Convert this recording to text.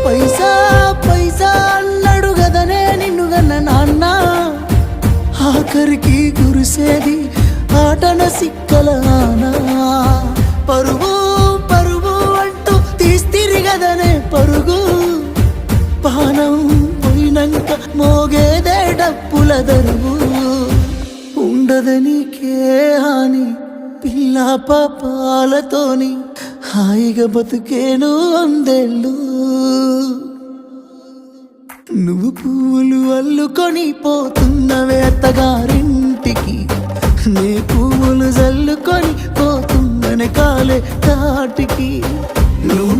పైసా పైసా అన్నాడు గదనే నిన్ను గన్న నాన్న, ఆఖరికి కురిసేది ఆటన సిక్కల ఆనా. పరుగు పరుగు అంటూ తీస్తిరి గదనే పరుగు, పానం పోయినంక మోగేదే డప్పుల దరువు. ఉండదనికే హాని పిల్ల పాపాలతోని, హాయిగా బతుకేను వందేళ్ళు. నువ్వు పూలు అల్లుకొని పోతున్నవే అత్తగారింటికి, నే పువ్వులు జల్లుకొని పోతున్ననే కాలే తాటికి. నువ్వు